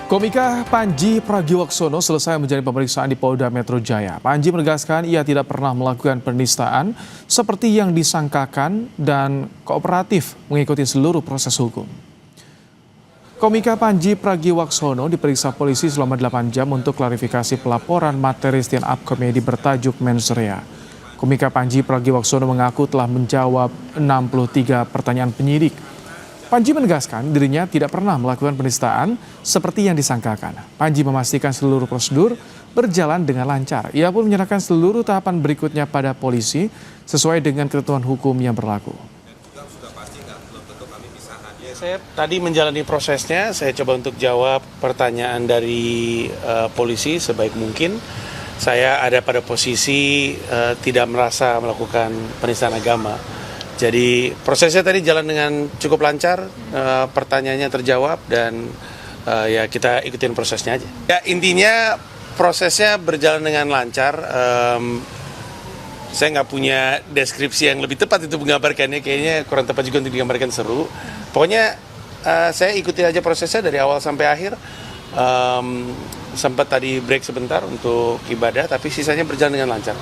Komika Panji Pragiwaksono selesai menjalani pemeriksaan di Polda Metro Jaya. Panji menegaskan ia tidak pernah melakukan penistaan seperti yang disangkakan dan kooperatif mengikuti seluruh proses hukum. Komika Panji Pragiwaksono diperiksa polisi selama 8 jam untuk klarifikasi pelaporan materi stand up komedi bertajuk Mensrea. Komika Panji Pragiwaksono mengaku telah menjawab 63 pertanyaan penyidik. Panji menegaskan dirinya tidak pernah melakukan penistaan seperti yang disangkakan. Panji memastikan seluruh prosedur berjalan dengan lancar. Ia pun menyerahkan seluruh tahapan berikutnya pada polisi sesuai dengan ketentuan hukum yang berlaku. Saya tadi menjalani prosesnya, saya coba untuk jawab pertanyaan dari polisi sebaik mungkin. Saya ada pada posisi tidak merasa melakukan penistaan agama. Jadi prosesnya tadi jalan dengan cukup lancar, pertanyaannya terjawab dan ya kita ikutin prosesnya aja. Ya intinya prosesnya berjalan dengan lancar. Saya nggak punya deskripsi yang lebih tepat itu menggambarkannya, kayaknya kurang tepat juga untuk digambarkan seru. Pokoknya saya ikuti aja prosesnya dari awal sampai akhir. Sempat tadi break sebentar untuk ibadah, tapi sisanya berjalan dengan lancar.